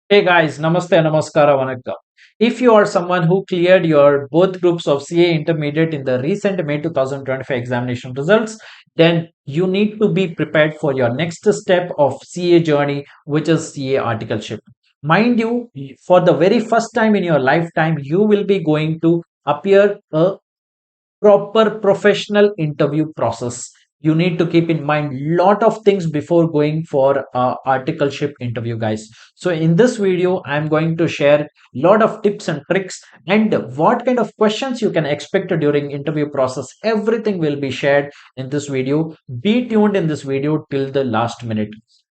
Hey guys, namaste, namaskara, vanakkam. If you are someone who cleared your both groups of CA intermediate in the recent May 2025 examination results, then you need to be prepared for your next step of CA journey, which is CA articleship. Mind you, for the very first time in your lifetime, you will be going to appear a proper professional interview process. You need to keep in mind lot of things before going for articleship interview, guys. So in this video I'm going to share lot of tips and tricks and what kind of questions you can expect during interview process. Everything will be shared in this video. Be tuned in this video till the last minute.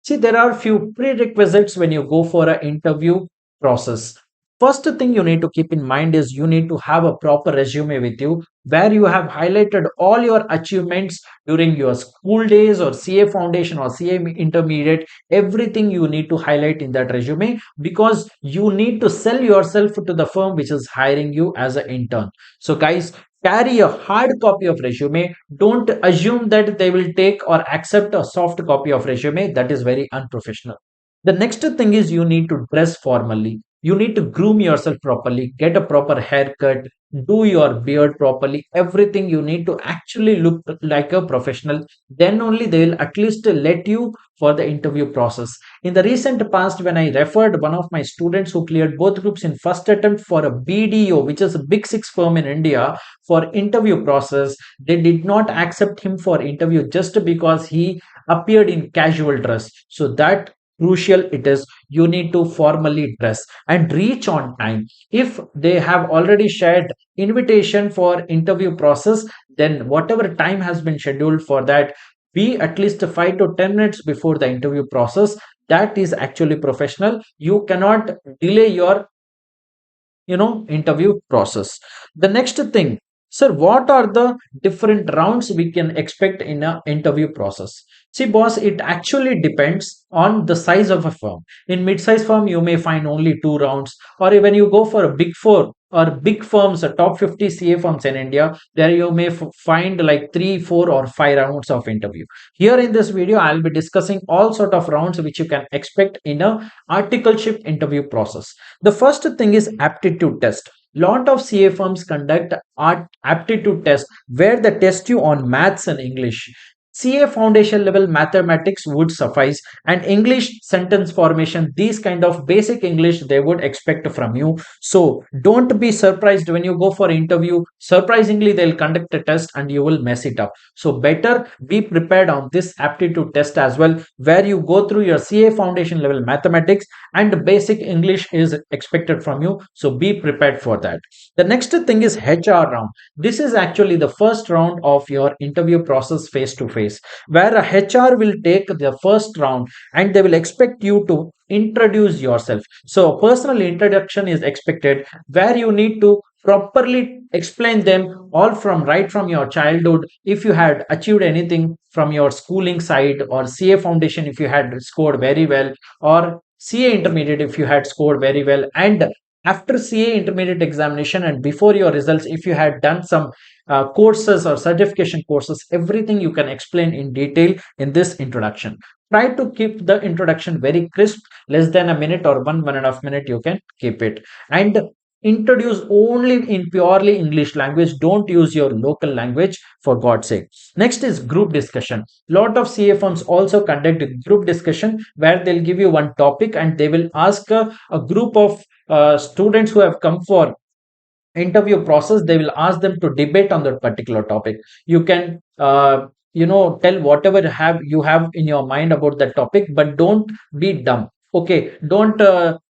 See, there are few prerequisites when you go for an interview process. First thing you need to keep in mind is you need to have a proper resume with you where you have highlighted all your achievements during your school days or CA foundation or CA intermediate. Everything you need to highlight in that resume because you need to sell yourself to the firm which is hiring you as an intern. So guys, carry a hard copy of resume. Don't assume that they will take or accept a soft copy of resume. That is very unprofessional. The next thing is you need to dress formally. You need to groom yourself properly, get a proper haircut, do your beard properly. Everything you need to actually look like a professional. Then only they will at least let you for the interview process. In the recent past, when I referred one of my students who cleared both groups in first attempt for a BDO, which is a big six firm in India, for interview process, they did not accept him for interview just because he appeared in casual dress. So that crucial it is, you need to formally dress and reach on time. If they have already shared invitation for interview process, then whatever time has been scheduled for that, be at least 5 to 10 minutes before the interview process. That is actually professional. You cannot delay your interview process. The next thing, sir, what are the different rounds we can expect in a interview process? See boss, it actually depends on the size of a firm. In mid-size firm you may find only 2 rounds, or when you go for a big four or big firms, a top 50 CA firms in India, there you may find like 3, 4 or 5 rounds of interview. Here in this video I'll be discussing all sort of rounds which you can expect in a articleship interview process. The first thing is aptitude test. Lot of CA firms conduct aptitude test where they test you on maths and English. CA foundation level mathematics would suffice, and English sentence formation, these kind of basic English they would expect from you. So don't be surprised when you go for interview. Surprisingly, they'll conduct a test and you will mess it up. So better be prepared on this aptitude test as well, where you go through your CA foundation level mathematics and basic English is expected from you. So be prepared for that. The next thing is HR round. This is actually the first round of your interview process face to face, where a HR will take the first round and they will expect you to introduce yourself. So personal introduction is expected where you need to properly explain them all from right from your childhood, if you had achieved anything from your schooling side, or CA foundation if you had scored very well, or CA intermediate if you had scored very well, and after CA intermediate examination and before your results, if you had done some courses or certification courses, everything you can explain in detail in this introduction. Try to keep the introduction very crisp, less than a minute or 1.5 minutes you can keep it. And introduce only in purely English language. Don't use your local language, for God's sake. Next is group discussion. Lot of CA firms also conduct a group discussion where they'll give you one topic and they will ask a group of students who have come for interview process. They will ask them to debate on that particular topic. You can tell whatever you have in your mind about that topic, but don't be dumb. Okay, don't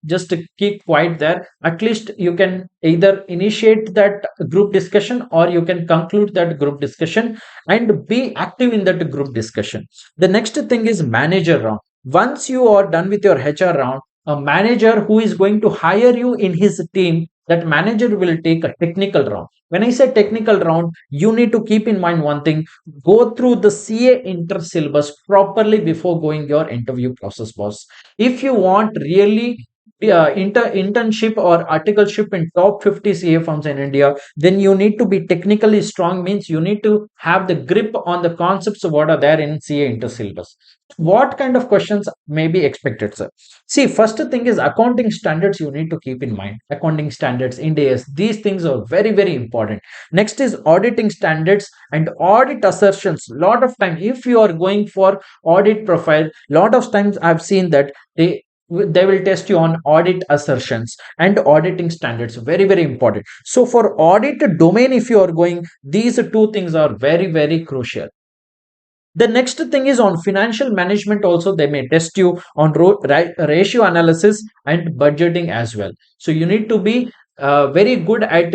just keep quiet there. At least you can either initiate that group discussion or you can conclude that group discussion and be active in that group discussion. The next thing is manager round. Once you are done with your HR round, a manager who is going to hire you in his team, that manager will take a technical round. When I say technical round, you need to keep in mind one thing: go through the CA inter syllabus properly before going your interview process, boss. If you want really internship or articleship in top 50 CA firms in India, then you need to be technically strong. Means you need to have the grip on the concepts of what are there in CA inter syllabus. What kind of questions may be expected, sir? See, first thing is accounting standards you need to keep in mind. Accounting standards, Ind AS, these things are very, very important. Next is auditing standards and audit assertions. Lot of time, if you are going for audit profile, lot of times I've seen that they will test you on audit assertions and auditing standards. Very, very important. So for audit domain, if you are going, these two things are very, very crucial. The next thing is on financial management. Also, they may test you on ratio analysis and budgeting as well. So you need to be very good at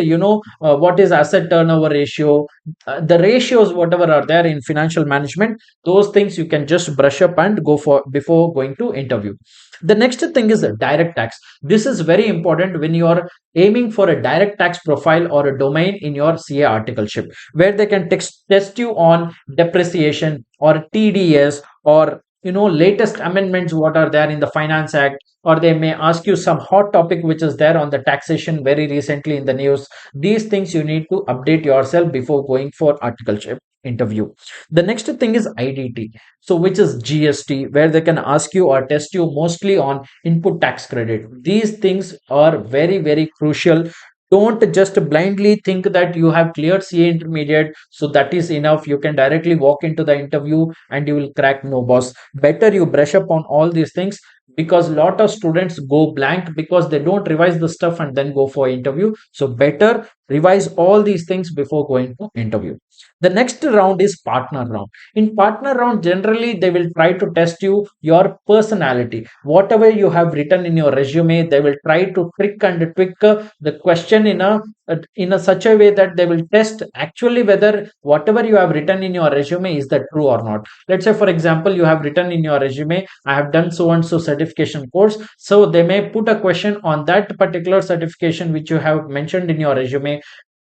what is asset turnover ratio, the ratios whatever are there in financial management. Those things you can just brush up and go for before going to interview. The next thing is direct tax. This is very important when you are aiming for a direct tax profile or a domain in your CA articleship, where they can test you on depreciation or TDS or latest amendments what are there in the Finance Act, or they may ask you some hot topic which is there on the taxation very recently in the news. These things you need to update yourself before going for articleship interview. The next thing is IDT, so which is GST, where they can ask you or test you mostly on input tax credit. These things are very, very crucial. Don't just blindly think that you have cleared CA intermediate, so that is enough. You can directly walk into the interview and you will crack. No, boss. Better you brush up on all these things, because a lot of students go blank because they don't revise the stuff and then go for interview. So better revise all these things before going to interview. The next round is partner round. In partner round, generally they will try to test you your personality. Whatever you have written in your resume, they will try to trick and tweak the question in a such a way that they will test actually whether whatever you have written in your resume is that true or not. Let's say for example, you have written in your resume, I have done so and so certification course. So they may put a question on that particular certification which you have mentioned in your resume,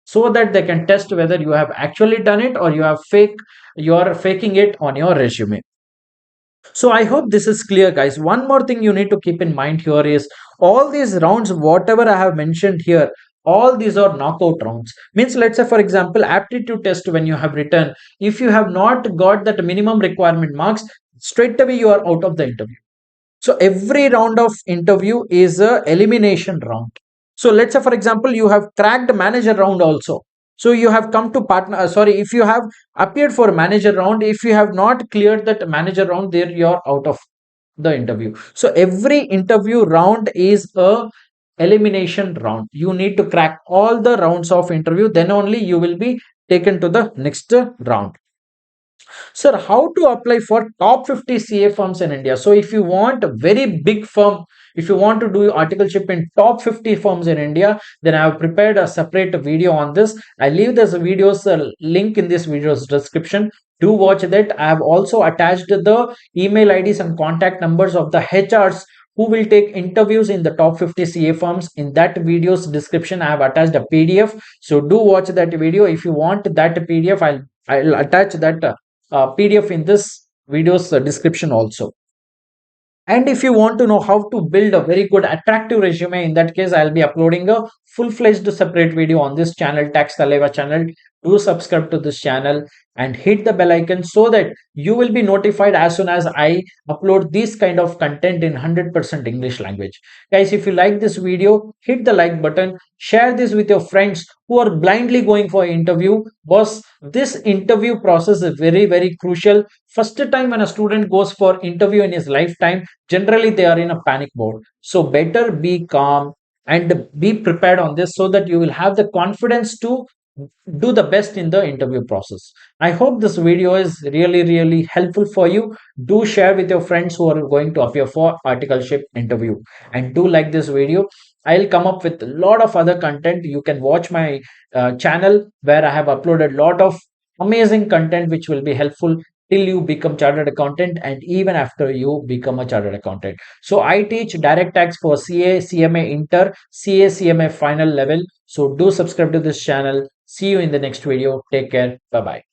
so that they can test whether you have actually done it or you are faking it on your resume. So I hope this is clear, guys. One more thing you need to keep in mind here is all these rounds, whatever I have mentioned here, all these are knockout rounds. Means, let's say for example, aptitude test, when you have written, if you have not got that minimum requirement marks, straight away you are out of the interview. So every round of interview is a elimination round. So let's say for example, you have cracked manager round also. So you have come to partner. Sorry, if you have appeared for manager round, if you have not cleared that manager round, there you are out of the interview. So every interview round is a elimination round. You need to crack all the rounds of interview. Then only you will be taken to the next round. Sir, how to apply for top 50 CA firms in India? So, if you want a very big firm, if you want to do articleship in top 50 firms in India, then I have prepared a separate video on this. I leave this video's link in this video's description. Do watch that. I have also attached the email IDs and contact numbers of the HRs who will take interviews in the top 50 CA firms. In that video's description, I have attached a PDF. So do watch that video. If you want that PDF, I'll attach that PDF in this video's description also. And if you want to know how to build a very good attractive resume, in that case, I'll be uploading a full-fledged separate video on this channel, Tax Thalaiva channel. Do subscribe to this channel and hit the bell icon so that you will be notified as soon as I upload this kind of content in 100% English language. Guys, if you like this video, hit the like button, share this with your friends who are blindly going for an interview. Boss, this interview process is very, very crucial. First time when a student goes for interview in his lifetime, generally they are in a panic mode. So better be calm and be prepared on this so that you will have the confidence to do the best in the interview process. I hope this video is really, really helpful for you. Do share with your friends who are going to appear for articleship interview, and do like this video. I'll come up with a lot of other content. You can watch my channel where I have uploaded a lot of amazing content which will be helpful till you become chartered accountant and even after you become a chartered accountant. So I teach direct tax for CA, CMA inter, CA, CMA final level. So do subscribe to this channel. See you in the next video. Take care. Bye bye.